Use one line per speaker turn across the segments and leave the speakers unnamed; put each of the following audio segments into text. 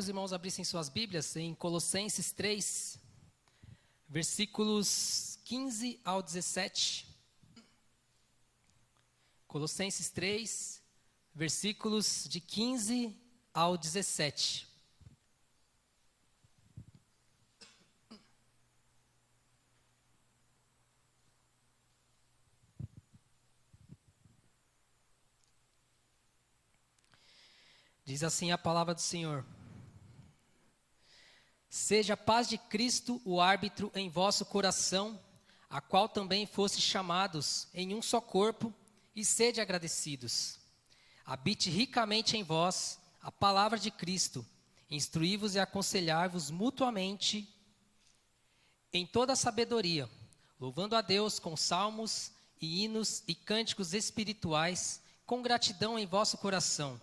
irmãos abrissem suas Bíblias em Colossenses 3, versículos 15 ao 17. Colossenses 3, versículos de 15 ao 17. Diz assim a palavra do Senhor: Seja a paz de Cristo o árbitro em vosso coração, a qual também fostes chamados em um só corpo, e sede agradecidos. Habite ricamente em vós a palavra de Cristo, instruí-vos e aconselhar-vos mutuamente em toda a sabedoria, louvando a Deus com salmos e hinos e cânticos espirituais, com gratidão em vosso coração.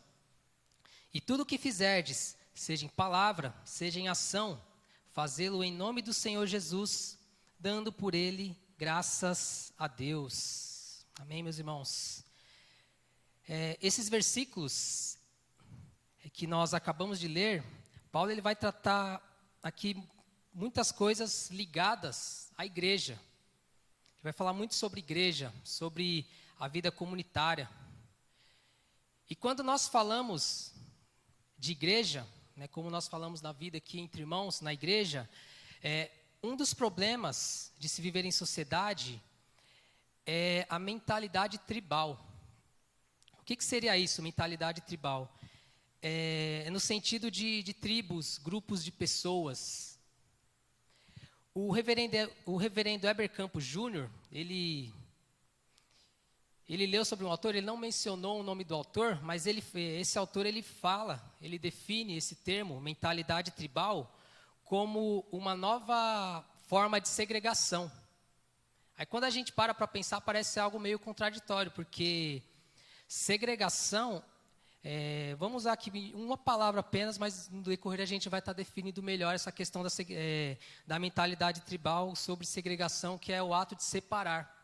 E tudo o que fizerdes, seja em palavra, seja em ação, fazê-lo em nome do Senhor Jesus, dando por ele graças a Deus. Amém, meus irmãos? Esses versículos que nós acabamos de ler, Paulo ele vai tratar aqui muitas coisas ligadas à igreja. Ele vai falar muito sobre igreja, sobre a vida comunitária. E quando nós falamos de igreja, né, como nós falamos na vida aqui entre irmãos, na igreja, um dos problemas de se viver em sociedade é a mentalidade tribal. O que seria isso, mentalidade tribal? No sentido de tribos, grupos de pessoas. O reverendo Heber Campos Júnior, ele leu sobre um autor, ele não mencionou o nome do autor, mas esse autor ele define esse termo, mentalidade tribal, como uma nova forma de segregação. Aí quando a gente para pensar, parece algo meio contraditório, porque segregação, vamos usar aqui uma palavra apenas, mas no decorrer a gente vai estar definindo melhor essa questão da mentalidade tribal sobre segregação, que é o ato de separar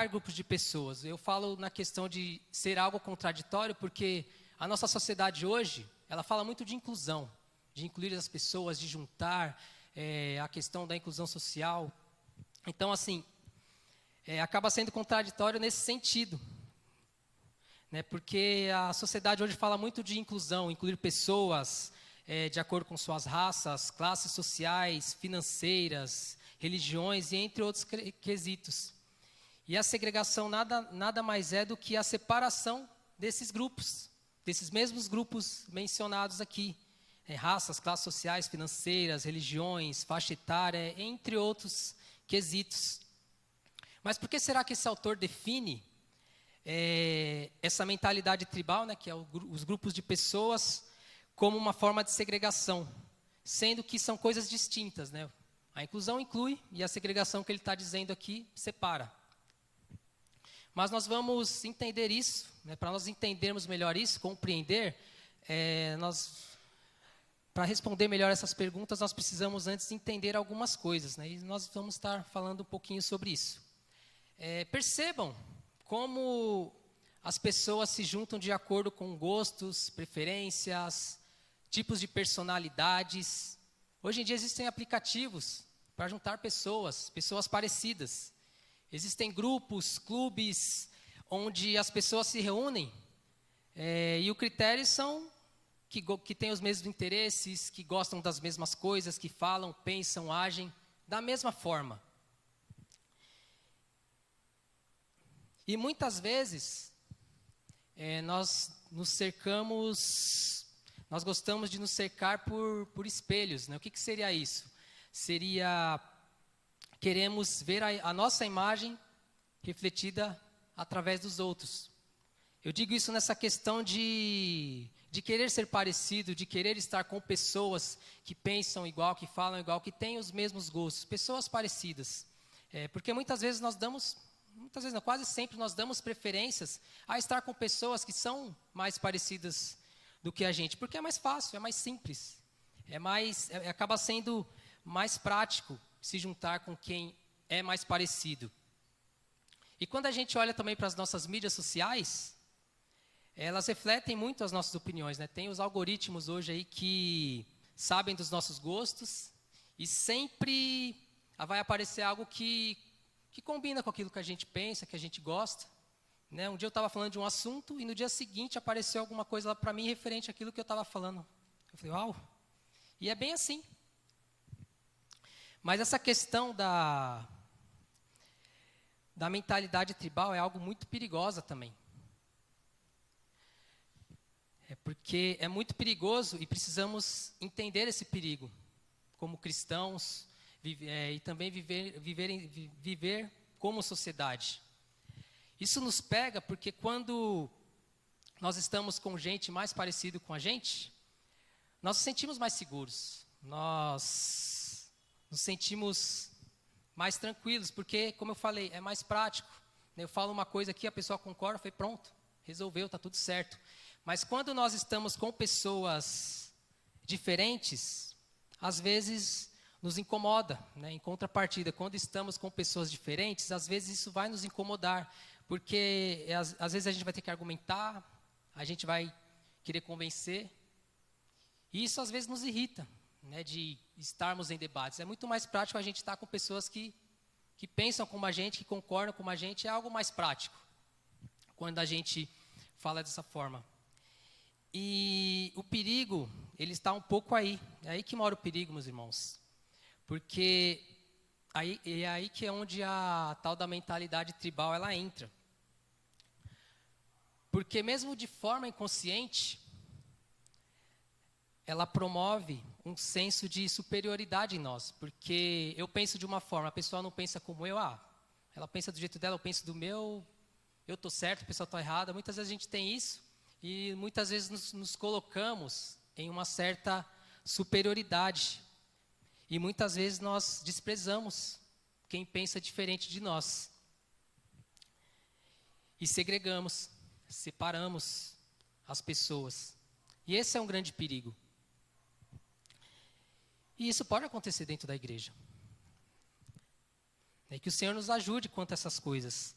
grupos de pessoas. Eu falo na questão de ser algo contraditório, porque a nossa sociedade hoje, ela fala muito de inclusão, de incluir as pessoas, de juntar, a questão da inclusão social. Então, assim, acaba sendo contraditório nesse sentido, né? Porque a sociedade hoje fala muito de inclusão, incluir pessoas de acordo com suas raças, classes sociais, financeiras, religiões e entre outros quesitos. E a segregação nada mais é do que a separação desses grupos, desses mesmos grupos mencionados aqui. Raças, classes sociais, financeiras, religiões, faixa etária, entre outros quesitos. Mas por que será que esse autor define essa mentalidade tribal, né, que é os grupos de pessoas, como uma forma de segregação, sendo que são coisas distintas, né? A inclusão inclui e a segregação que ele está dizendo aqui separa. Mas nós vamos entender isso, né? Para nós entendermos melhor isso, compreender, para responder melhor essas perguntas, nós precisamos antes entender algumas coisas, né? E nós vamos estar falando um pouquinho sobre isso. Percebam como as pessoas se juntam de acordo com gostos, preferências, tipos de personalidades. Hoje em dia existem aplicativos para juntar pessoas parecidas. Existem grupos, clubes, onde as pessoas se reúnem e o critério são que têm os mesmos interesses, que gostam das mesmas coisas, que falam, pensam, agem da mesma forma. E muitas vezes nós gostamos de nos cercar por espelhos, né? O que seria isso? Queremos ver a nossa imagem refletida através dos outros. Eu digo isso nessa questão de querer ser parecido, de querer estar com pessoas que pensam igual, que falam igual, que têm os mesmos gostos, pessoas parecidas. Porque muitas vezes não, quase sempre nós damos preferências a estar com pessoas que são mais parecidas do que a gente, porque é mais fácil, é mais simples, acaba sendo mais prático se juntar com quem é mais parecido. E quando a gente olha também para as nossas mídias sociais, elas refletem muito as nossas opiniões, né? Tem os algoritmos hoje aí que sabem dos nossos gostos e sempre vai aparecer algo que combina com aquilo que a gente pensa, que a gente gosta, né? Um dia eu estava falando de um assunto e no dia seguinte apareceu alguma coisa lá para mim referente àquilo que eu estava falando. Eu falei, uau! E é bem assim. Mas essa questão da mentalidade tribal é algo muito perigosa também. É porque é muito perigoso e precisamos entender esse perigo como cristãos e também viver como sociedade. Isso nos pega porque quando nós estamos com gente mais parecida com a gente, nós nos sentimos mais seguros, nós nos sentimos mais tranquilos, porque, como eu falei, é mais prático. Eu falo uma coisa aqui, a pessoa concorda, foi pronto, resolveu, está tudo certo. Mas quando nós estamos com pessoas diferentes, às vezes nos incomoda, né? Em contrapartida, quando estamos com pessoas diferentes, às vezes isso vai nos incomodar, porque às vezes a gente vai ter que argumentar, a gente vai querer convencer, e isso às vezes nos irrita, né? De estarmos em debates. É muito mais prático a gente estar com pessoas que pensam como a gente, que concordam com a gente, é algo mais prático, quando a gente fala dessa forma. E o perigo, ele está um pouco aí. É aí que mora o perigo, meus irmãos. Porque é aí que é onde a tal da mentalidade tribal, ela entra. Porque mesmo de forma inconsciente, ela promove um senso de superioridade em nós. Porque eu penso de uma forma, a pessoa não pensa como eu. Ela pensa do jeito dela, eu penso do meu, eu estou certo, a pessoa está errada. Muitas vezes a gente tem isso. E muitas vezes nos colocamos em uma certa superioridade. E muitas vezes nós desprezamos quem pensa diferente de nós. E segregamos, separamos as pessoas. E esse é um grande perigo. E isso pode acontecer dentro da igreja. É que o Senhor nos ajude quanto a essas coisas.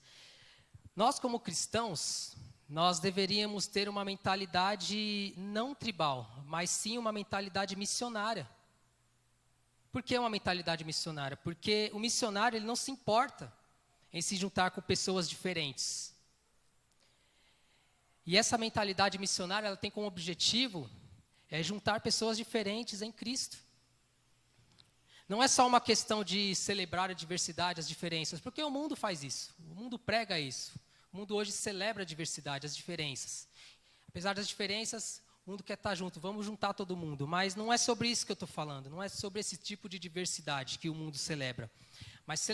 Nós, como cristãos, nós deveríamos ter uma mentalidade não tribal, mas sim uma mentalidade missionária. Por que uma mentalidade missionária? Porque o missionário ele não se importa em se juntar com pessoas diferentes. E essa mentalidade missionária ela tem como objetivo juntar pessoas diferentes em Cristo. Não é só uma questão de celebrar a diversidade, as diferenças, porque o mundo faz isso, o mundo prega isso. O mundo hoje celebra a diversidade, as diferenças. Apesar das diferenças, o mundo quer estar junto, vamos juntar todo mundo. Mas não é sobre isso que eu estou falando, não é sobre esse tipo de diversidade que o mundo celebra. Mas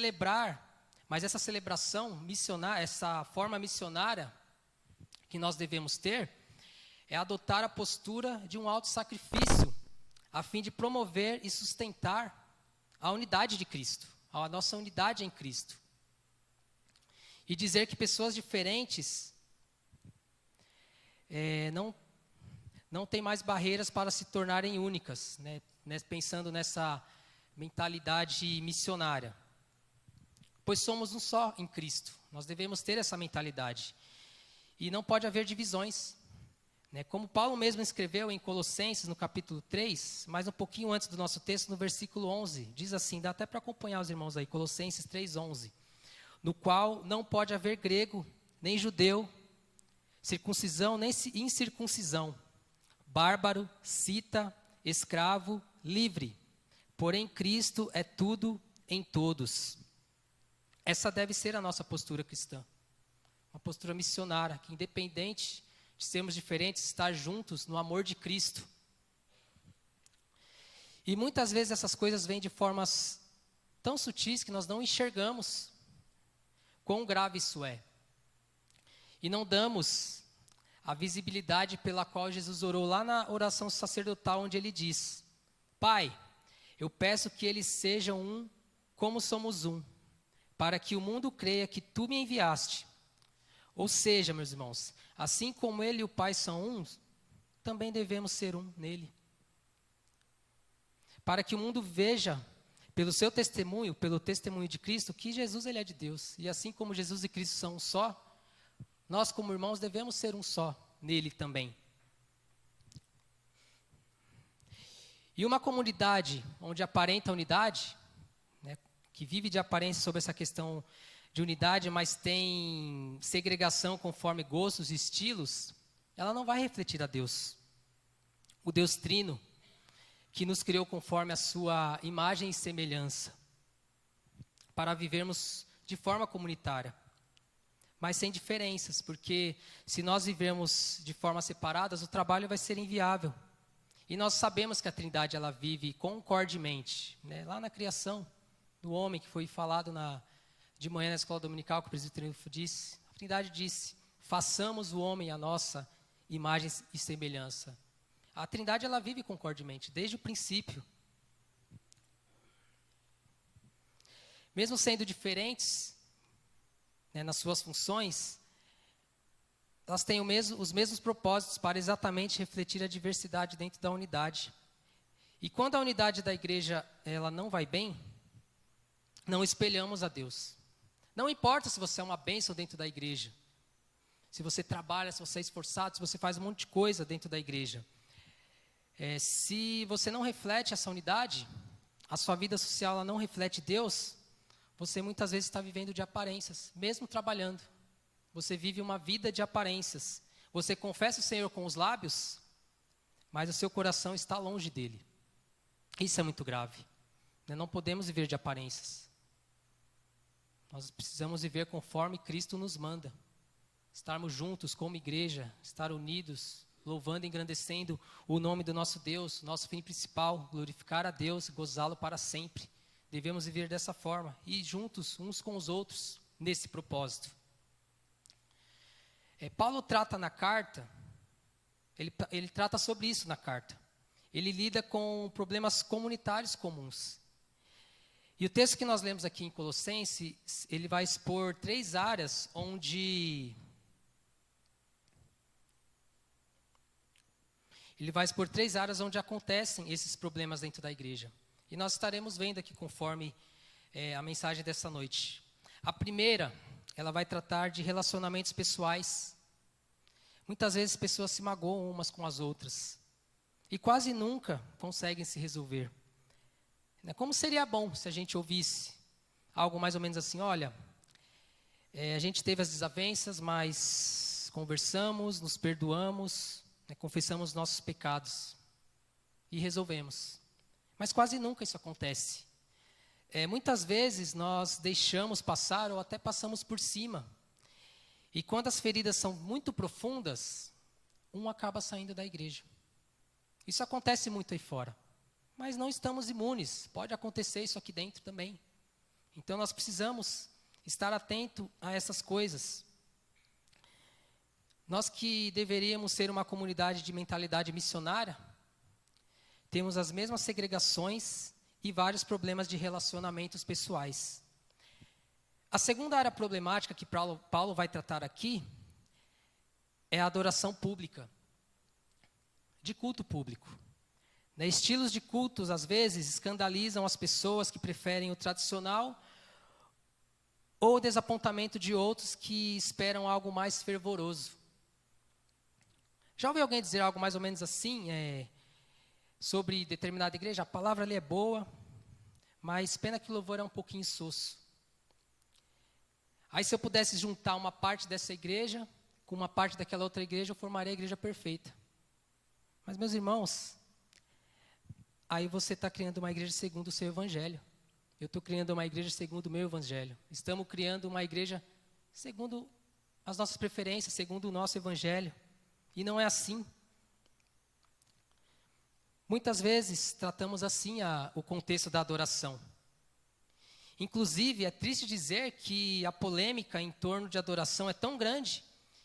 essa celebração missionária, essa forma missionária que nós devemos ter, é adotar a postura de um auto-sacrifício, a fim de promover e sustentar a unidade de Cristo, a nossa unidade em Cristo. E dizer que pessoas diferentes não têm mais barreiras para se tornarem únicas, né? Pensando nessa mentalidade missionária. Pois somos um só em Cristo, nós devemos ter essa mentalidade. E não pode haver divisões. Né? Como Paulo mesmo escreveu em Colossenses, no capítulo 3, mais um pouquinho antes do nosso texto, no versículo 11, diz assim, dá até para acompanhar os irmãos aí, Colossenses 3:11. No qual não pode haver grego, nem judeu, circuncisão, nem incircuncisão, bárbaro, cita, escravo, livre. Porém, Cristo é tudo em todos. Essa deve ser a nossa postura cristã. Uma postura missionária, que independente de sermos diferentes, estar juntos no amor de Cristo. E muitas vezes essas coisas vêm de formas tão sutis que nós não enxergamos quão grave isso é. E não damos a visibilidade pela qual Jesus orou lá na oração sacerdotal, onde ele diz: Pai, eu peço que eles sejam um como somos um, para que o mundo creia que tu me enviaste. Ou seja, meus irmãos, assim como ele e o Pai são um, também devemos ser um nele. Para que o mundo veja pelo seu testemunho, pelo testemunho de Cristo, que Jesus ele é de Deus. E assim como Jesus e Cristo são um só, nós como irmãos devemos ser um só. nele também. E uma comunidade onde aparenta unidade, né, que vive de aparência sobre essa questão de unidade, mas tem segregação conforme gostos e estilos, ela não vai refletir a Deus. O Deus Trino, que nos criou conforme a sua imagem e semelhança, para vivermos de forma comunitária, mas sem diferenças, porque se nós vivermos de formas separadas, o trabalho vai ser inviável. E nós sabemos que a Trindade ela vive concordemente, né? Lá na criação do homem, que foi falado de manhã na escola dominical, que o presbítero disse, a Trindade disse, façamos o homem a nossa imagem e semelhança. A Trindade ela vive concordemente, desde o princípio. Mesmo sendo diferentes, né, nas suas funções, elas têm os mesmos propósitos para exatamente refletir a diversidade dentro da unidade. E quando a unidade da igreja ela não vai bem, não espelhamos a Deus. Não importa se você é uma bênção dentro da igreja, se você trabalha, se você é esforçado, se você faz um monte de coisa dentro da igreja. Se você não reflete essa unidade, a sua vida social ela não reflete Deus, você muitas vezes está vivendo de aparências, mesmo trabalhando. Você vive uma vida de aparências. Você confessa o Senhor com os lábios, mas o seu coração está longe dele. Isso é muito grave. Não podemos viver de aparências. Nós precisamos viver conforme Cristo nos manda. Estarmos juntos como igreja, estar unidos, louvando e engrandecendo o nome do nosso Deus, nosso fim principal, glorificar a Deus e gozá-lo para sempre. Devemos viver dessa forma e juntos, uns com os outros, nesse propósito. Paulo trata na carta, ele trata sobre isso na carta. Ele lida com problemas comunitários comuns. E o texto que nós lemos aqui em Colossenses, ele vai expor três áreas onde acontecem esses problemas dentro da igreja. E nós estaremos vendo aqui conforme a mensagem dessa noite. A primeira, ela vai tratar de relacionamentos pessoais. Muitas vezes pessoas se magoam umas com as outras. E quase nunca conseguem se resolver. Como seria bom se a gente ouvisse algo mais ou menos assim, olha, a gente teve as desavenças, mas conversamos, nos perdoamos, confessamos nossos pecados e resolvemos. Mas quase nunca isso acontece. Muitas vezes nós deixamos passar ou até passamos por cima. E quando as feridas são muito profundas, um acaba saindo da igreja. Isso acontece muito aí fora. Mas não estamos imunes. Pode acontecer isso aqui dentro também. Então nós precisamos estar atento a essas coisas. Nós que deveríamos ser uma comunidade de mentalidade missionária, temos as mesmas segregações e vários problemas de relacionamentos pessoais. A segunda área problemática que Paulo vai tratar aqui é a adoração pública, de culto público. Estilos de cultos, às vezes, escandalizam as pessoas que preferem o tradicional ou o desapontamento de outros que esperam algo mais fervoroso. Já ouviu alguém dizer algo mais ou menos assim, sobre determinada igreja? A palavra ali é boa, mas pena que o louvor é um pouquinho insosso. Aí se eu pudesse juntar uma parte dessa igreja com uma parte daquela outra igreja, eu formaria a igreja perfeita. Mas, meus irmãos, aí você está criando uma igreja segundo o seu evangelho. Eu estou criando uma igreja segundo o meu evangelho. Estamos criando uma igreja segundo as nossas preferências, segundo o nosso evangelho. E não é assim. Muitas vezes tratamos assim o contexto da adoração. Inclusive, é triste dizer que a polêmica em torno de adoração é tão grande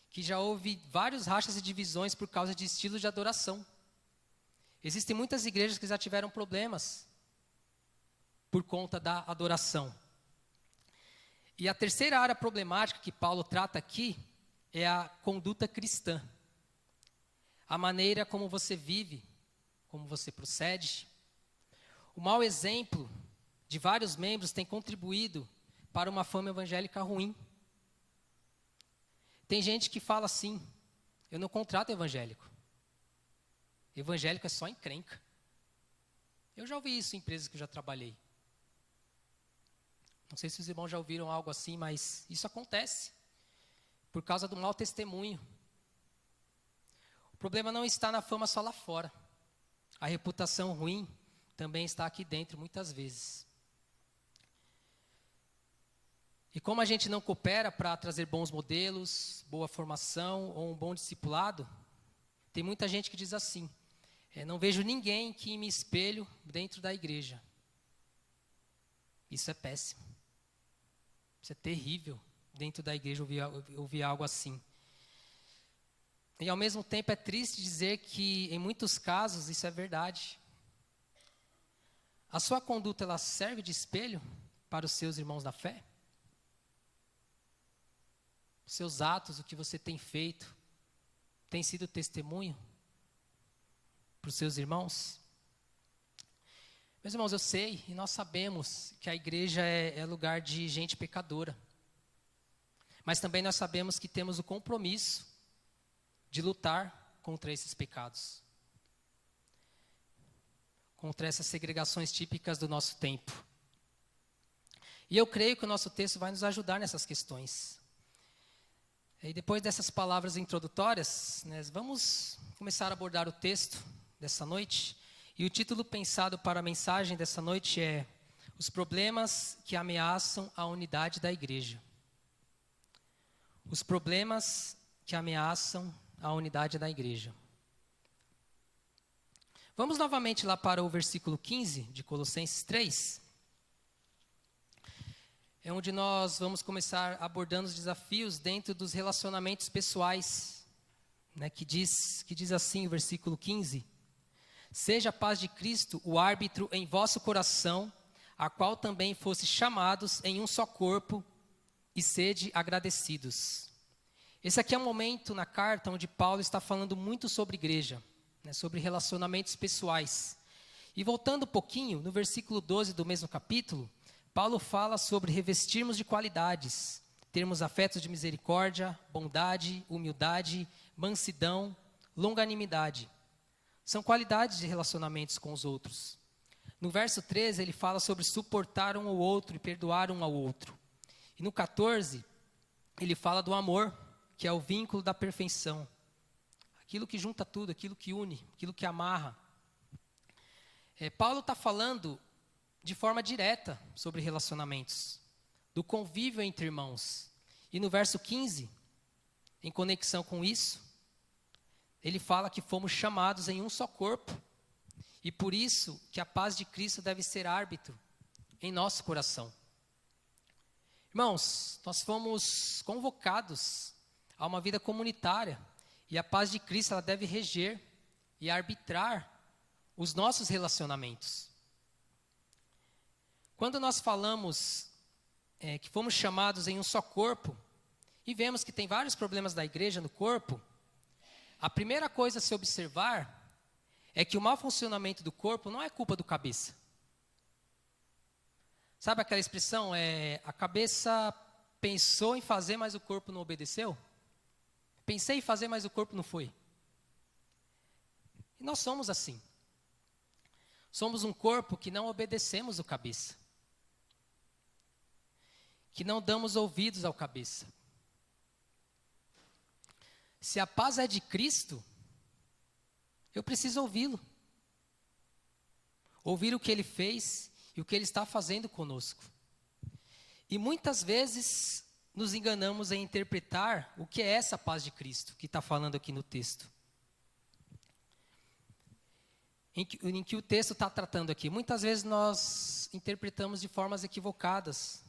que já houve vários rachas e divisões por causa de estilos de adoração. Existem muitas igrejas que já tiveram problemas por conta da adoração. E a terceira área problemática que Paulo trata aqui é a conduta cristã. A maneira como você vive, como você procede. O mau exemplo de vários membros tem contribuído para uma fama evangélica ruim. Tem gente que fala assim, Eu não contrato evangélico. Evangélico é só encrenca. Eu já ouvi isso em empresas que eu já trabalhei. Não sei se os irmãos já ouviram algo assim, mas isso acontece por causa do mau testemunho. O problema não está na fama só lá fora. A reputação ruim também está aqui dentro muitas vezes. E como a gente não coopera para trazer bons modelos, boa formação ou um bom discipulado, tem muita gente que diz assim: não vejo ninguém que me espelho dentro da igreja. Isso é péssimo. Isso é terrível dentro da igreja ouvir algo assim. E ao mesmo tempo é triste dizer que em muitos casos isso é verdade. A sua conduta, ela serve de espelho para os seus irmãos da fé? Os seus atos, o que você tem feito, tem sido testemunho para os seus irmãos? Meus irmãos, eu sei e nós sabemos que a igreja é lugar de gente pecadora. Mas também nós sabemos que temos o compromisso de lutar contra esses pecados. Contra essas segregações típicas do nosso tempo. E eu creio que o nosso texto vai nos ajudar nessas questões. E depois dessas palavras introdutórias, vamos começar a abordar o texto dessa noite. E o título pensado para a mensagem dessa noite é: Os problemas que ameaçam a unidade da igreja. Os problemas que ameaçam a unidade da igreja. Vamos novamente lá para o versículo 15 de Colossenses 3. É onde nós vamos começar abordando os desafios dentro dos relacionamentos pessoais, que diz assim o versículo 15: Seja a paz de Cristo o árbitro em vosso coração, a qual também fosse chamados em um só corpo, e sede agradecidos. Esse aqui é um momento na carta onde Paulo está falando muito sobre igreja, sobre relacionamentos pessoais. E voltando um pouquinho, no versículo 12 do mesmo capítulo, Paulo fala sobre revestirmos de qualidades, termos afetos de misericórdia, bondade, humildade, mansidão, longanimidade. São qualidades de relacionamentos com os outros. No verso 13, ele fala sobre suportar um ao outro e perdoar um ao outro. E no 14, ele fala do amor, que é o vínculo da perfeição. Aquilo que junta tudo, aquilo que une, aquilo que amarra. Paulo está falando de forma direta sobre relacionamentos, do convívio entre irmãos. E no verso 15, em conexão com isso, ele fala que fomos chamados em um só corpo, e por isso que a paz de Cristo deve ser árbitro em nosso coração. Irmãos, nós fomos convocados a uma vida comunitária, e a paz de Cristo ela deve reger e arbitrar os nossos relacionamentos. Quando nós falamos que fomos chamados em um só corpo, e vemos que tem vários problemas da igreja no corpo, a primeira coisa a se observar é que o mau funcionamento do corpo não é culpa do cabeça. Sabe aquela expressão, a cabeça pensou em fazer, mas o corpo não obedeceu? Pensei em fazer, mas o corpo não foi. E nós somos assim. Somos um corpo que não obedecemos o cabeça. Que não damos ouvidos ao cabeça. Se a paz é de Cristo, eu preciso ouvi-lo. Ouvir o que Ele fez e o que Ele está fazendo conosco. E muitas vezes nos enganamos em interpretar o que é essa paz de Cristo, que está falando aqui no texto. Em que o texto está tratando aqui. Muitas vezes nós interpretamos de formas equivocadas.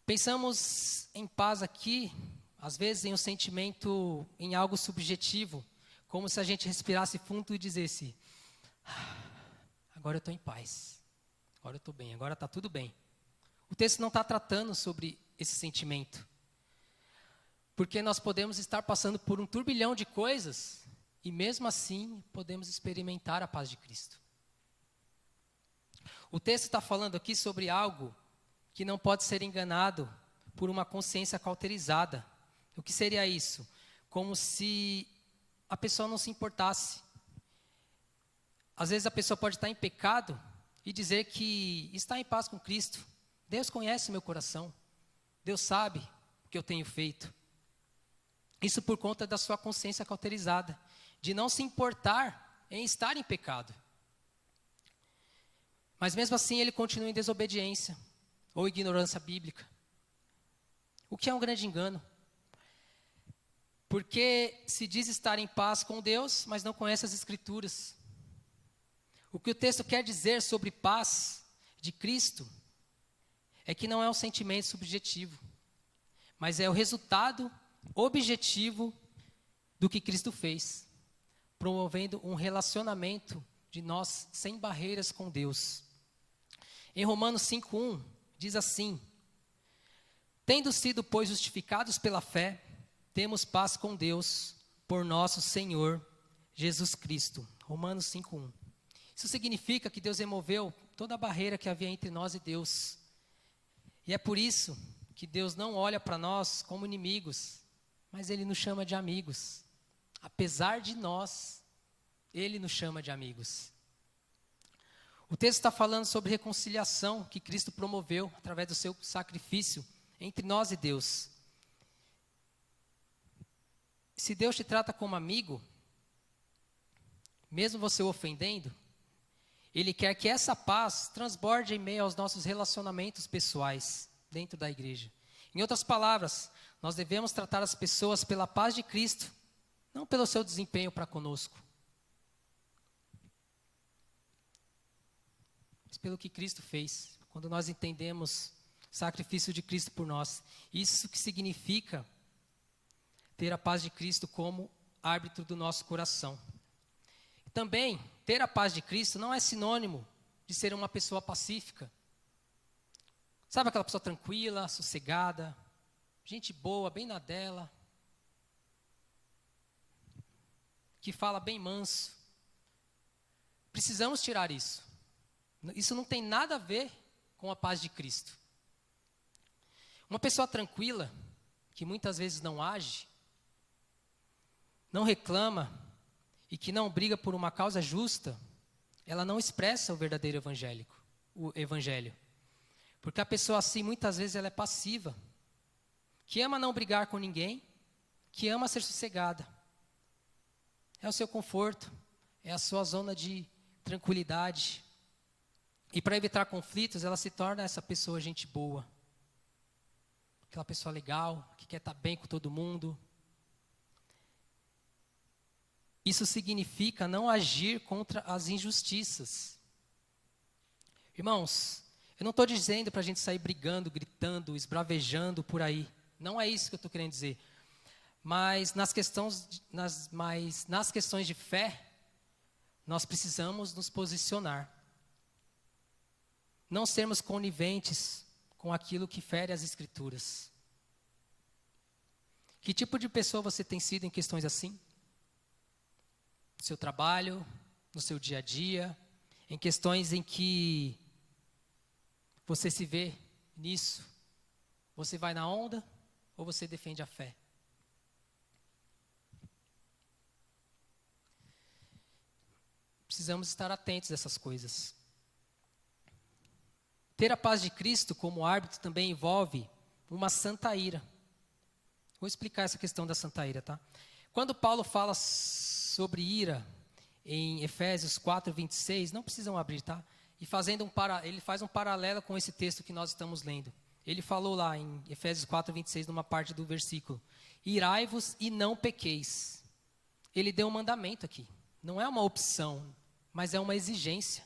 Pensamos em paz aqui, às vezes em um sentimento, em algo subjetivo, como se a gente respirasse fundo e dissesse: agora eu estou em paz, agora eu estou bem, agora está tudo bem. O texto não está tratando sobre esse sentimento, porque nós podemos estar passando por um turbilhão de coisas e mesmo assim podemos experimentar a paz de Cristo. O texto está falando aqui sobre algo que não pode ser enganado por uma consciência cauterizada, O que seria isso? Como se a pessoa não se importasse. Às vezes a pessoa pode estar em pecado e dizer que está em paz com Cristo. Deus conhece meu coração. Deus sabe o que eu tenho feito. Isso por conta da sua consciência cauterizada, de não se importar em estar em pecado. Mas mesmo assim ele continua em desobediência ou ignorância bíblica. O que é um grande engano. Porque se diz estar em paz com Deus, mas não conhece as Escrituras. O que o texto quer dizer sobre paz de Cristo é que não é um sentimento subjetivo, mas é o resultado objetivo do que Cristo fez, promovendo um relacionamento de nós sem barreiras com Deus. Em Romanos 5:1 diz assim: tendo sido, pois, justificados pela fé, temos paz com Deus por nosso Senhor Jesus Cristo. Romanos 5:1. Isso significa que Deus removeu toda a barreira que havia entre nós e Deus. E é por isso que Deus não olha para nós como inimigos, mas Ele nos chama de amigos. Apesar de nós, Ele nos chama de amigos. O texto está falando sobre reconciliação que Cristo promoveu através do seu sacrifício entre nós e Deus. Se Deus te trata como amigo, mesmo você o ofendendo, Ele quer que essa paz transborde em meio aos nossos relacionamentos pessoais dentro da igreja. Em outras palavras, nós devemos tratar as pessoas pela paz de Cristo, não pelo seu desempenho para conosco, mas pelo que Cristo fez, quando nós entendemos o sacrifício de Cristo por nós. Isso que significa ter a paz de Cristo como árbitro do nosso coração. Também, ter a paz de Cristo não é sinônimo de ser uma pessoa pacífica. Sabe aquela pessoa tranquila, sossegada, gente boa, bem na dela, que fala bem manso. Precisamos tirar isso. Isso não tem nada a ver com a paz de Cristo. Uma pessoa tranquila, que muitas vezes não age, não reclama e que não briga por uma causa justa, ela não expressa o verdadeiro evangelho. Porque a pessoa assim, muitas vezes, ela é passiva, que ama não brigar com ninguém, que ama ser sossegada. É o seu conforto, é a sua zona de tranquilidade. E para evitar conflitos, ela se torna essa pessoa gente boa. Aquela pessoa legal, que quer estar bem com todo mundo. Isso significa não agir contra as injustiças. Irmãos, eu não estou dizendo para a gente sair brigando, gritando, esbravejando por aí. Não é isso que eu estou querendo dizer. Mas nas questões de fé, nós precisamos nos posicionar. Não sermos coniventes com aquilo que fere as Escrituras. Que tipo de pessoa você tem sido em questões assim? No seu trabalho, no seu dia a dia, em questões em que você se vê nisso. Você vai na onda ou você defende a fé? Precisamos estar atentos a essas coisas. Ter a paz de Cristo como árbitro também envolve uma santa ira. Vou explicar essa questão da santa ira, tá? Quando Paulo fala sobre ira em Efésios 4:26, não precisam abrir, tá? E ele faz um paralelo com esse texto que nós estamos lendo. Ele falou lá em Efésios 4:26, numa parte do versículo: irai-vos e não pequeis. Ele deu um mandamento aqui. Não é uma opção, mas é uma exigência.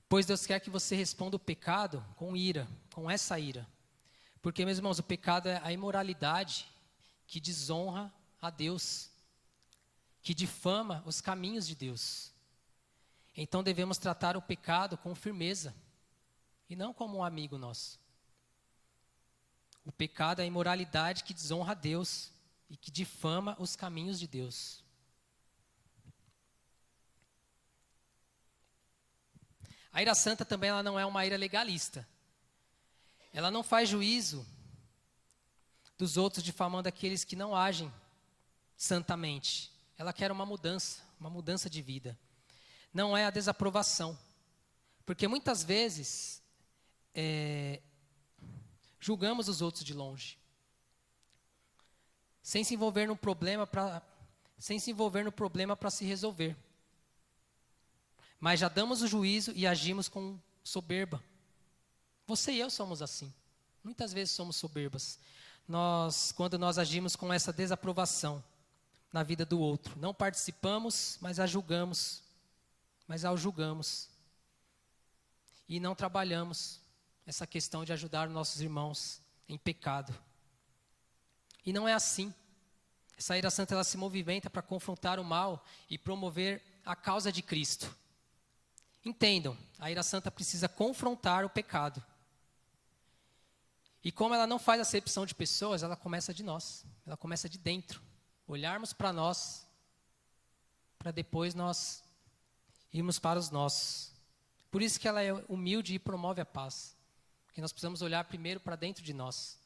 Pois Deus quer que você responda o pecado com ira, com essa ira. Porque, meus irmãos, o pecado é a imoralidade que desonra a Deus, que difama os caminhos de Deus. Então devemos tratar o pecado com firmeza, e não como um amigo nosso. O pecado é a imoralidade que desonra a Deus e que difama os caminhos de Deus. A ira santa também ela não é uma ira legalista. Ela não faz juízo dos outros, difamando aqueles que não agem santamente. Ela quer uma mudança de vida. Não é a desaprovação. Porque muitas vezes julgamos os outros de longe, sem se envolver no problema para se resolver. Mas já damos o juízo e agimos com soberba. Você e eu somos assim. Muitas vezes somos soberbas. Quando nós agimos com essa desaprovação na vida do outro, não participamos, mas ao julgamos. E não trabalhamos essa questão de ajudar nossos irmãos em pecado. E não é assim. Essa ira santa, ela se movimenta para confrontar o mal e promover a causa de Cristo. Entendam, a ira santa precisa confrontar o pecado. E como ela não faz acepção de pessoas, ela começa de nós. Ela começa de dentro. Olharmos para nós, para depois nós irmos para os nossos. Por isso que ela é humilde e promove a paz. Porque nós precisamos olhar primeiro para dentro de nós.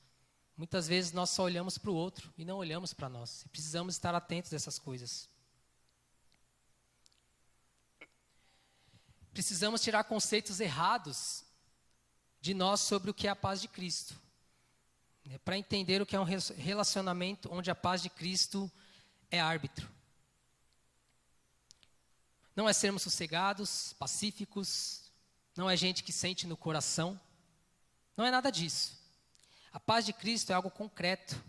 Muitas vezes nós só olhamos para o outro e não olhamos para nós. E precisamos estar atentos a essas coisas. Precisamos tirar conceitos errados de nós sobre o que é a paz de Cristo. Para entender o que é um relacionamento onde a paz de Cristo é árbitro. Não é sermos sossegados, pacíficos, não é gente que sente no coração. Não é nada disso. A paz de Cristo é algo concreto.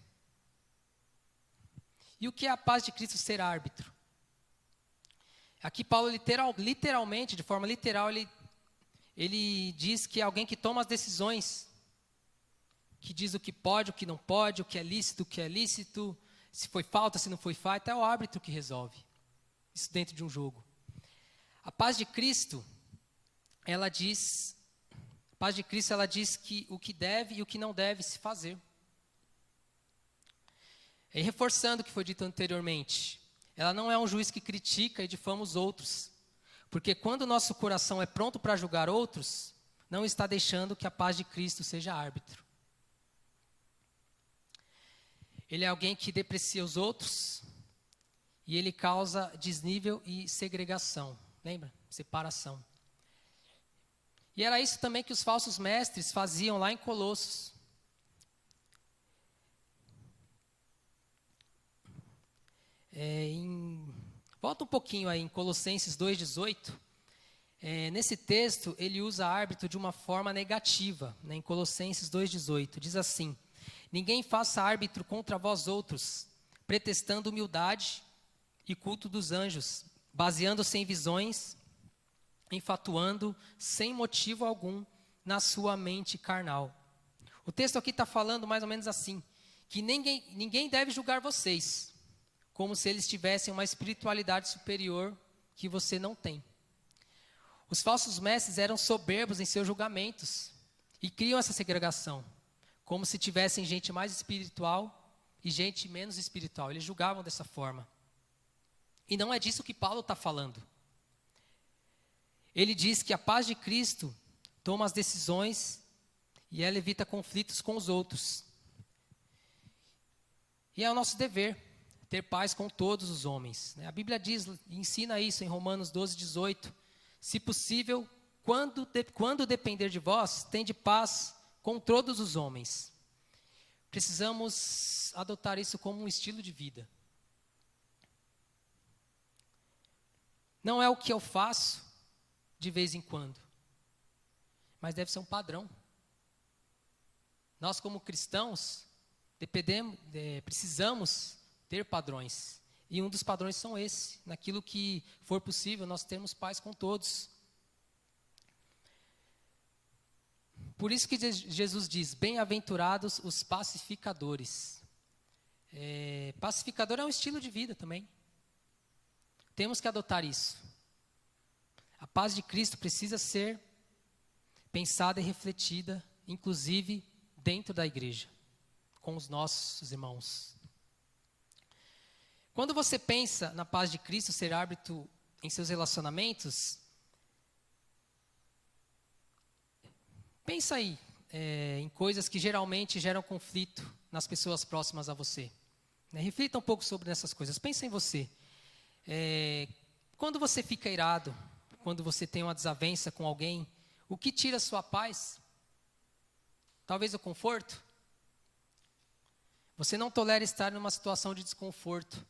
E o que é a paz de Cristo ser árbitro? Aqui Paulo literalmente, de forma literal, ele diz que é alguém que toma as decisões, que diz o que pode, o que não pode, o que é lícito, se foi falta, se não foi falta, é o árbitro que resolve. Isso dentro de um jogo. A paz de Cristo, ela diz que o que deve e o que não deve se fazer. E reforçando o que foi dito anteriormente, ela não é um juiz que critica e difama os outros, porque quando o nosso coração é pronto para julgar outros, não está deixando que a paz de Cristo seja árbitro. Ele é alguém que deprecia os outros e ele causa desnível e segregação. Lembra? Separação. E era isso também que os falsos mestres faziam lá em Colossos. Volta um pouquinho aí em Colossenses 2,18. Nesse texto, ele usa árbitro de uma forma negativa. Né? Em Colossenses 2,18, diz assim: ninguém faça árbitro contra vós outros, pretextando humildade e culto dos anjos, baseando-se em visões, enfatuando sem motivo algum na sua mente carnal. O texto aqui está falando mais ou menos assim, que ninguém deve julgar vocês, como se eles tivessem uma espiritualidade superior que você não tem. Os falsos mestres eram soberbos em seus julgamentos e criam essa segregação, como se tivessem gente mais espiritual e gente menos espiritual. Eles julgavam dessa forma. E não é disso que Paulo está falando. Ele diz que a paz de Cristo toma as decisões e ela evita conflitos com os outros. E é o nosso dever ter paz com todos os homens. A Bíblia diz, ensina isso em Romanos 12:18. Se possível, quando depender de vós, tende paz com todos os homens. Precisamos adotar isso como um estilo de vida. Não é o que eu faço de vez em quando, mas deve ser um padrão. Nós, como cristãos, precisamos ter padrões. E um dos padrões são esse. Naquilo que for possível, nós temos paz com todos. Por isso que Jesus diz, bem-aventurados os pacificadores. Pacificador é um estilo de vida também. Temos que adotar isso. A paz de Cristo precisa ser pensada e refletida, inclusive dentro da igreja, com os nossos irmãos. Quando você pensa na paz de Cristo ser árbitro em seus relacionamentos, pensa aí, em coisas que geralmente geram conflito nas pessoas próximas a você. Reflita um pouco sobre essas coisas. Pense em você. Quando você fica irado, quando você tem uma desavença com alguém, o que tira a sua paz? Talvez o conforto? Você não tolera estar numa situação de desconforto.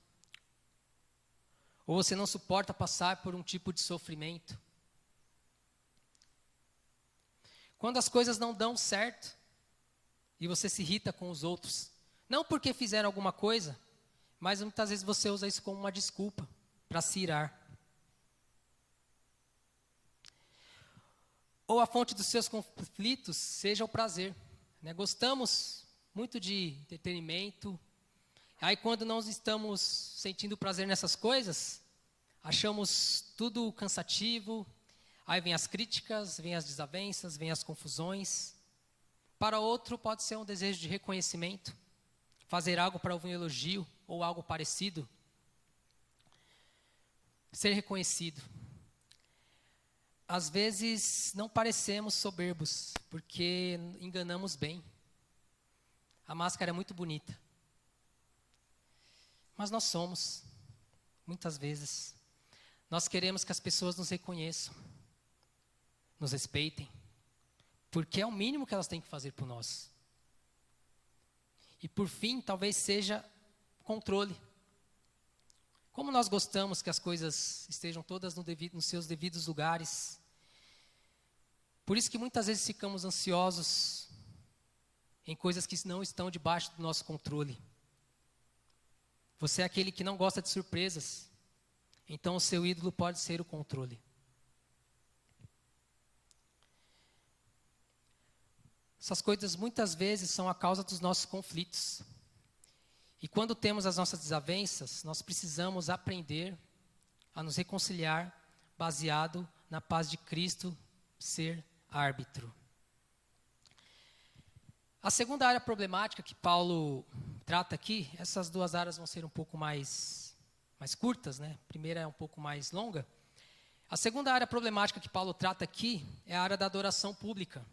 Ou você não suporta passar por um tipo de sofrimento. Quando as coisas não dão certo e você se irrita com os outros, não porque fizeram alguma coisa, mas muitas vezes você usa isso como uma desculpa para se irar. Ou a fonte dos seus conflitos seja o prazer. Gostamos muito de entretenimento. Aí quando não estamos sentindo prazer nessas coisas, achamos tudo cansativo. Aí vem as críticas, vem as desavenças, vem as confusões. Para outro pode ser um desejo de reconhecimento, fazer algo para ouvir um elogio ou algo parecido. Ser reconhecido. Às vezes não parecemos soberbos, porque enganamos bem. A máscara é muito bonita. Mas nós somos, muitas vezes. Nós queremos que as pessoas nos reconheçam, nos respeitem, porque é o mínimo que elas têm que fazer por nós. E por fim, talvez seja controle. Como nós gostamos que as coisas estejam todas nos seus devidos lugares. Por isso que muitas vezes ficamos ansiosos em coisas que não estão debaixo do nosso controle. Você é aquele que não gosta de surpresas, então o seu ídolo pode ser o controle. Essas coisas muitas vezes são a causa dos nossos conflitos. E quando temos as nossas desavenças, nós precisamos aprender a nos reconciliar baseado na paz de Cristo ser árbitro. A segunda área problemática que Paulo trata aqui, essas duas áreas vão ser um pouco mais curtas, A primeira é um pouco mais longa. A segunda área problemática que Paulo trata aqui é a área da adoração pública.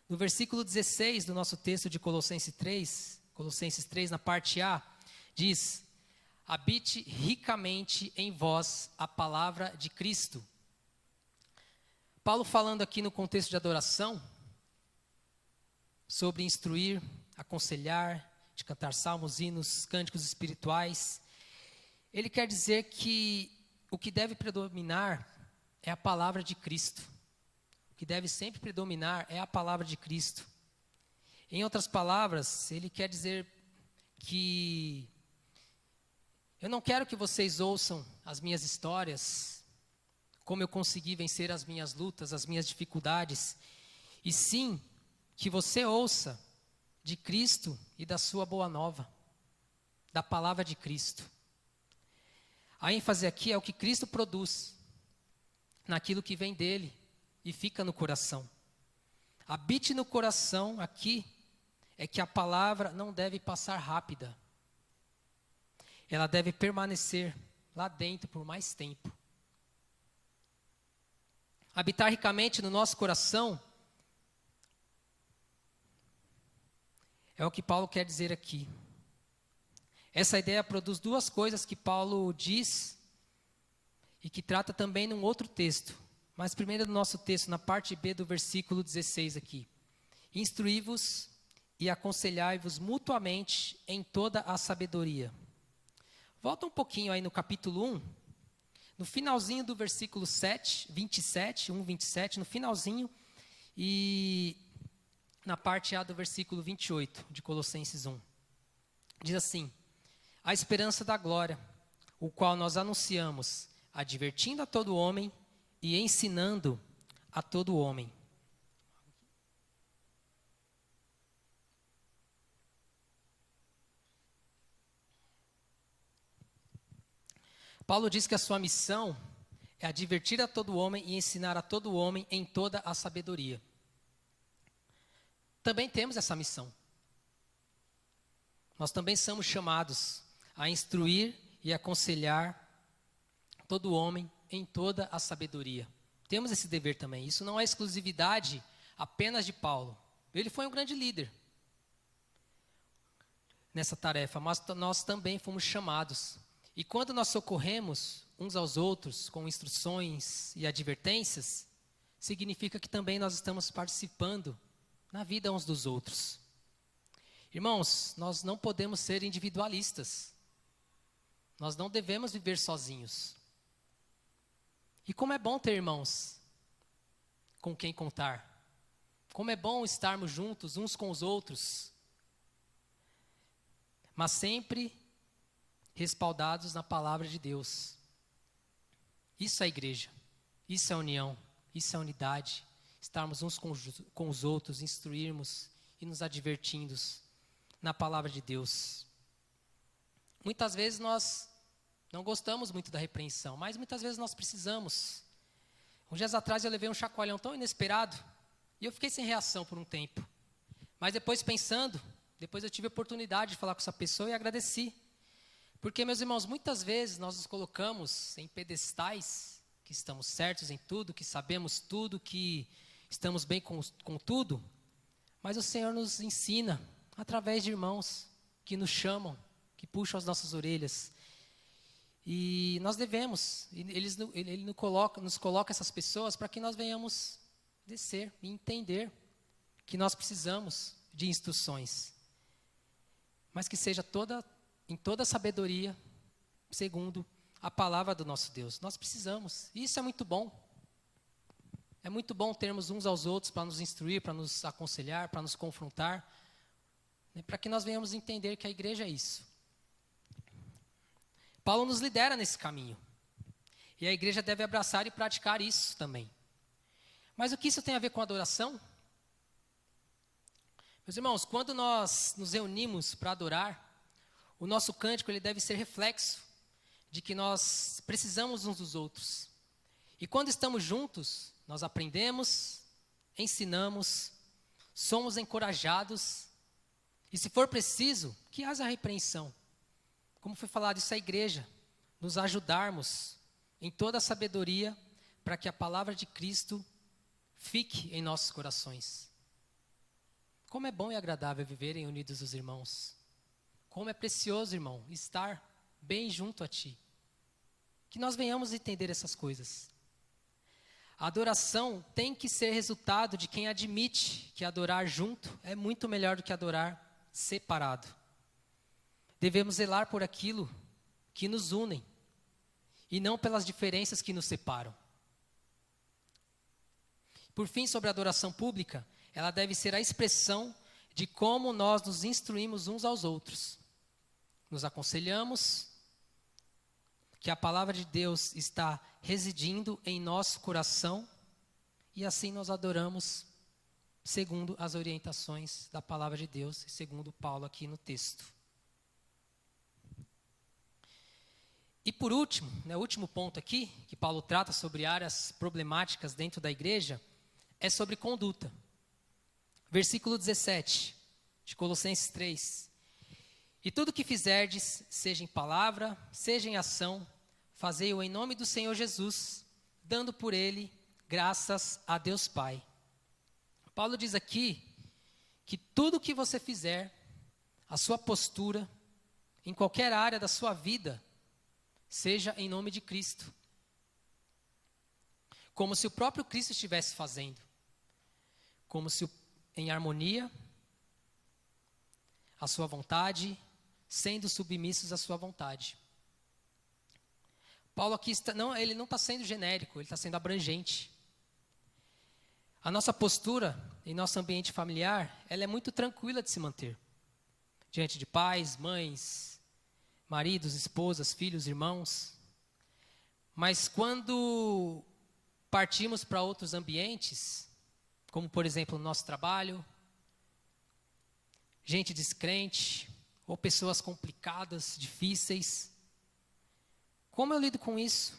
No versículo 16 do nosso texto de Colossenses 3, na parte A, diz: habite ricamente em vós a palavra de Cristo. Paulo falando aqui no contexto de adoração, sobre instruir, aconselhar, de cantar salmos, hinos, cânticos espirituais. Ele quer dizer que o que deve predominar é a palavra de Cristo. O que deve sempre predominar é a palavra de Cristo. Em outras palavras, ele quer dizer que eu não quero que vocês ouçam as minhas histórias, como eu consegui vencer as minhas lutas, as minhas dificuldades, e sim que você ouça de Cristo e da sua boa nova, da palavra de Cristo. A ênfase aqui é o que Cristo produz, naquilo que vem dele e fica no coração. Habite no coração aqui é que a palavra não deve passar rápida. Ela deve permanecer lá dentro por mais tempo. Habitar ricamente no nosso coração é o que Paulo quer dizer aqui. Essa ideia produz duas coisas que Paulo diz e que trata também num outro texto. Mas primeiro no nosso texto, na parte B do versículo 16 aqui. Instruí-vos e aconselhai-vos mutuamente em toda a sabedoria. Volta um pouquinho aí no capítulo 1, no finalzinho do versículo 27, no finalzinho, e na parte A do versículo 28 de Colossenses 1. Diz assim: a esperança da glória, o qual nós anunciamos, advertindo a todo homem e ensinando a todo homem. Paulo diz que a sua missão é advertir a todo homem e ensinar a todo homem em toda a sabedoria. Também temos essa missão. Nós também somos chamados a instruir e aconselhar todo homem em toda a sabedoria. Temos esse dever também. Isso não é exclusividade apenas de Paulo. Ele foi um grande líder nessa tarefa, mas nós também fomos chamados. E quando nós socorremos uns aos outros com instruções e advertências, significa que também nós estamos participando na vida uns dos outros. Irmãos, nós não podemos ser individualistas. Nós não devemos viver sozinhos. E como é bom ter irmãos com quem contar. Como é bom estarmos juntos uns com os outros. Mas sempre respaldados na palavra de Deus. Isso é igreja. Isso é união. Isso é unidade. Estarmos uns com os outros, instruirmos e nos advertindo na palavra de Deus. Muitas vezes nós não gostamos muito da repreensão, mas muitas vezes nós precisamos. Uns dias atrás eu levei um chacoalhão tão inesperado e eu fiquei sem reação por um tempo. Mas depois pensando, depois eu tive a oportunidade de falar com essa pessoa e agradeci. Porque, meus irmãos, muitas vezes nós nos colocamos em pedestais, que estamos certos em tudo, que sabemos tudo, que estamos bem com tudo, mas o Senhor nos ensina através de irmãos que nos chamam, que puxam as nossas orelhas. E nós devemos, Ele nos coloca essas pessoas para que nós venhamos descer e entender que nós precisamos de instruções. Mas que seja em toda sabedoria, segundo a palavra do nosso Deus. Nós precisamos, e isso é muito bom. É muito bom termos uns aos outros para nos instruir, para nos aconselhar, para nos confrontar, para que nós venhamos entender que a igreja é isso. Paulo nos lidera nesse caminho. E a igreja deve abraçar e praticar isso também. Mas o que isso tem a ver com adoração? Meus irmãos, quando nós nos reunimos para adorar, o nosso cântico ele deve ser reflexo de que nós precisamos uns dos outros. E quando estamos juntos, nós aprendemos, ensinamos, somos encorajados. E se for preciso, que haja repreensão. Como foi falado, isso é a igreja, nos ajudarmos em toda a sabedoria para que a palavra de Cristo fique em nossos corações. Como é bom e agradável viverem unidos os irmãos. Como é precioso, irmão, estar bem junto a ti. Que nós venhamos entender essas coisas. A adoração tem que ser resultado de quem admite que adorar junto é muito melhor do que adorar separado. Devemos zelar por aquilo que nos unem e não pelas diferenças que nos separam. Por fim, sobre a adoração pública, ela deve ser a expressão de como nós nos instruímos uns aos outros. Nos aconselhamos, que a palavra de Deus está residindo em nosso coração e assim nós adoramos segundo as orientações da palavra de Deus e segundo Paulo aqui no texto. E por último, o último ponto aqui, que Paulo trata sobre áreas problemáticas dentro da igreja, é sobre conduta. Versículo 17, de Colossenses 3. E tudo que fizerdes, seja em palavra, seja em ação, fazei-o em nome do Senhor Jesus, dando por ele graças a Deus Pai. Paulo diz aqui que tudo que você fizer, a sua postura, em qualquer área da sua vida, seja em nome de Cristo. Como se o próprio Cristo estivesse fazendo. Como se em harmonia, a sua vontade, sendo submissos à sua vontade. Paulo aqui ele não está sendo genérico, ele está sendo abrangente. A nossa postura em nosso ambiente familiar, ela é muito tranquila de se manter. Diante de pais, mães, maridos, esposas, filhos, irmãos. Mas quando partimos para outros ambientes, como por exemplo no nosso trabalho, gente descrente, ou pessoas complicadas, difíceis, como eu lido com isso?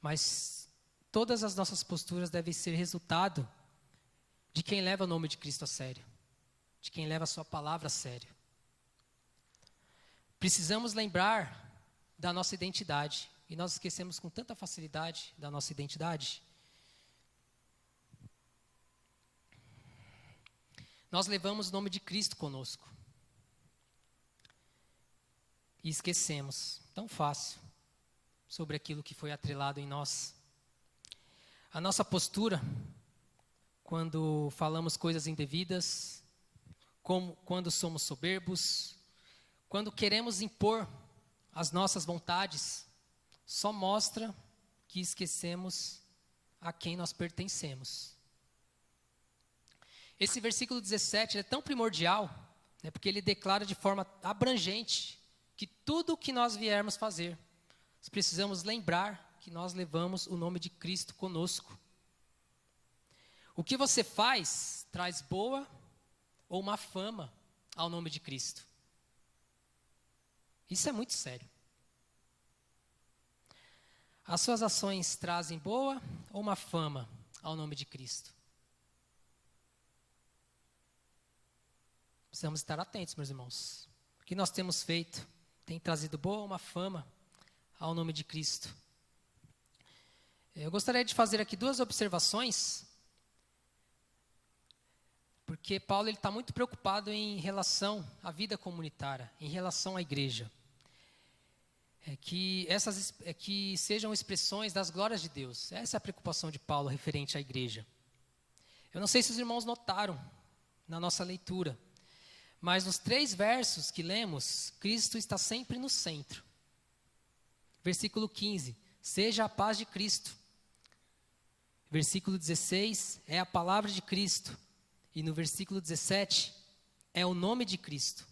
Mas todas as nossas posturas devem ser resultado de quem leva o nome de Cristo a sério, de quem leva a sua palavra a sério. Precisamos lembrar da nossa identidade, e nós esquecemos com tanta facilidade da nossa identidade. nós levamos o nome de Cristo conosco. E esquecemos, tão fácil, sobre aquilo que foi atrelado em nós. A nossa postura, quando falamos coisas indevidas, como quando somos soberbos, quando queremos impor as nossas vontades, só mostra que esquecemos a quem nós pertencemos. Esse versículo 17 é tão primordial, né, porque ele declara de forma abrangente que tudo o que nós viermos fazer, nós precisamos lembrar que nós levamos o nome de Cristo conosco. O que você faz traz boa ou má fama ao nome de Cristo. Isso é muito sério. As suas ações trazem boa ou má fama ao nome de Cristo? Precisamos estar atentos, meus irmãos. O que nós temos feito tem trazido boa ou má fama ao nome de Cristo? Eu gostaria de fazer aqui 2 observações, porque Paulo está muito preocupado em relação à vida comunitária, em relação à igreja. Que sejam expressões das glórias de Deus. Essa é a preocupação de Paulo referente à igreja. Eu não sei se os irmãos notaram na nossa leitura, mas nos 3 versos que lemos, Cristo está sempre no centro. Versículo 15, seja a paz de Cristo. Versículo 16, é a palavra de Cristo. E no versículo 17, é o nome de Cristo.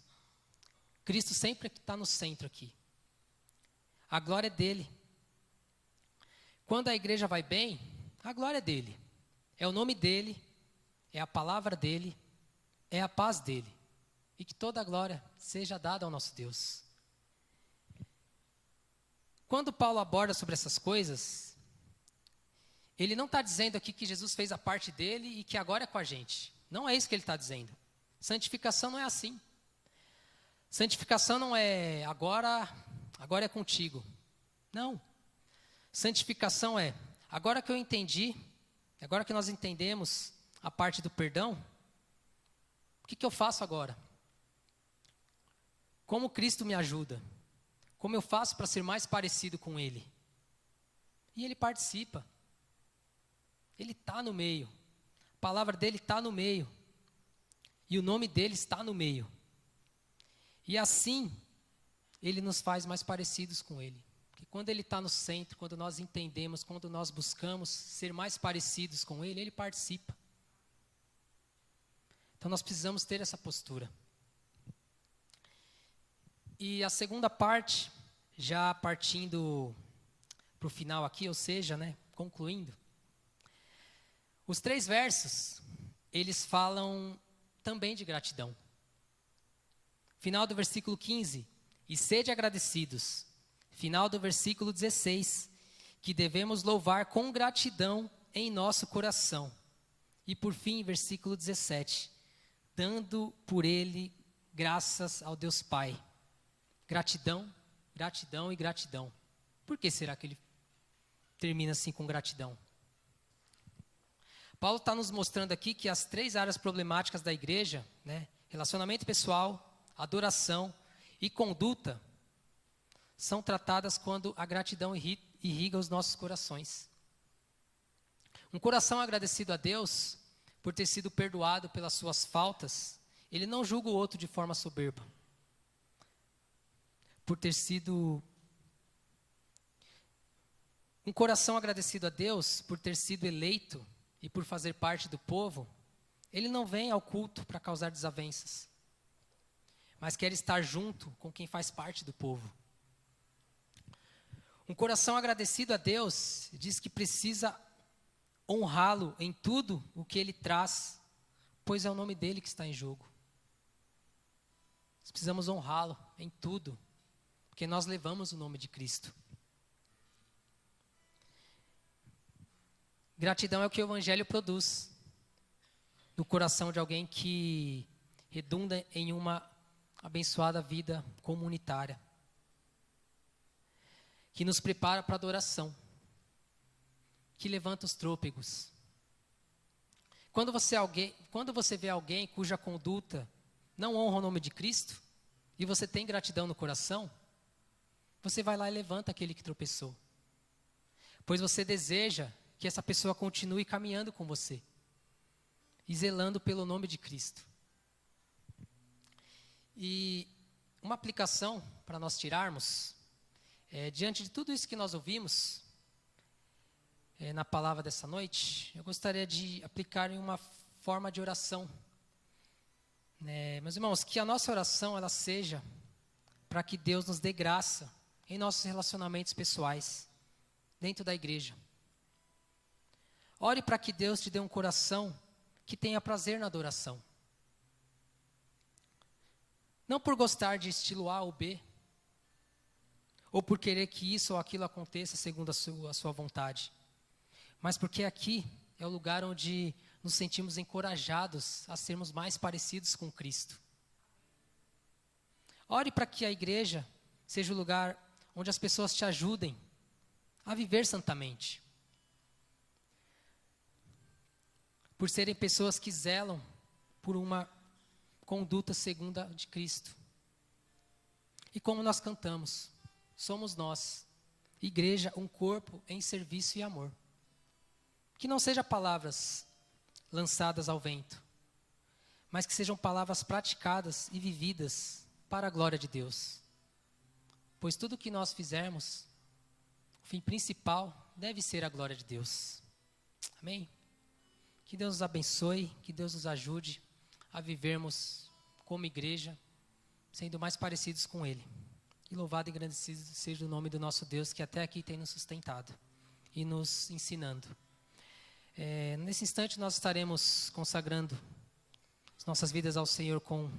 Cristo sempre está no centro aqui. A glória é dele. Quando a igreja vai bem, a glória é dele. É o nome dele, é a palavra dele, é a paz dele. E que toda a glória seja dada ao nosso Deus. Quando Paulo aborda sobre essas coisas, ele não está dizendo aqui que Jesus fez a parte dele e que agora é com a gente. Não é isso que ele está dizendo. Santificação não é assim. Santificação não é agora é contigo. Não. Santificação é, agora que eu entendi, agora que nós entendemos a parte do perdão, o que eu faço agora? Como Cristo me ajuda? Como eu faço para ser mais parecido com Ele? E Ele participa. Ele está no meio. A palavra dele está no meio. E o nome dele está no meio. E assim, ele nos faz mais parecidos com ele. Porque quando ele está no centro, quando nós entendemos, quando nós buscamos ser mais parecidos com ele, ele participa. Então nós precisamos ter essa postura. E a segunda parte, já partindo para o final aqui, ou seja, concluindo. Os 3 versos, eles falam também de gratidão. Final do versículo 15, e sede agradecidos. Final do versículo 16, que devemos louvar com gratidão em nosso coração. E por fim, versículo 17, dando por ele graças ao Deus Pai. Gratidão, gratidão e gratidão. Por que será que ele termina assim com gratidão? Paulo está nos mostrando aqui que as 3 áreas problemáticas da igreja, relacionamento pessoal, adoração e conduta, são tratadas quando a gratidão irriga os nossos corações. Um coração agradecido a Deus por ter sido perdoado pelas suas faltas, ele não julga o outro de forma soberba. Por ter sido... Um coração agradecido a Deus por ter sido eleito e por fazer parte do povo, ele não vem ao culto para causar desavenças, mas quer estar junto com quem faz parte do povo. Um coração agradecido a Deus diz que precisa honrá-lo em tudo o que ele traz, pois é o nome dele que está em jogo. Nós precisamos honrá-lo em tudo, porque nós levamos o nome de Cristo. Gratidão é o que o Evangelho produz no coração de alguém que redunda em uma abençoada vida comunitária, que nos prepara para a adoração, que levanta os trôpegos. Quando você vê alguém cuja conduta não honra o nome de Cristo, e você tem gratidão no coração, você vai lá e levanta aquele que tropeçou. Pois você deseja que essa pessoa continue caminhando com você e zelando pelo nome de Cristo. E uma aplicação para nós tirarmos, diante de tudo isso que nós ouvimos na palavra dessa noite, eu gostaria de aplicar em uma forma de oração. Meus irmãos, que a nossa oração ela seja para que Deus nos dê graça em nossos relacionamentos pessoais, dentro da igreja. Ore para que Deus te dê um coração que tenha prazer na adoração. Não por gostar de estilo A ou B, ou por querer que isso ou aquilo aconteça segundo a sua vontade, mas porque aqui é o lugar onde nos sentimos encorajados a sermos mais parecidos com Cristo. Ore para que a igreja seja o lugar onde as pessoas te ajudem a viver santamente. Por serem pessoas que zelam por uma conduta segunda de Cristo. E como nós cantamos, somos nós, igreja, um corpo em serviço e amor. Que não sejam palavras lançadas ao vento, mas que sejam palavras praticadas e vividas para a glória de Deus. Pois tudo que nós fizermos, o fim principal deve ser a glória de Deus. Amém? Que Deus nos abençoe, que Deus nos ajude a vivermos como igreja, sendo mais parecidos com Ele. E louvado e engrandecido seja o nome do nosso Deus, que até aqui tem nos sustentado e nos ensinando. Nesse instante nós estaremos consagrando as nossas vidas ao Senhor com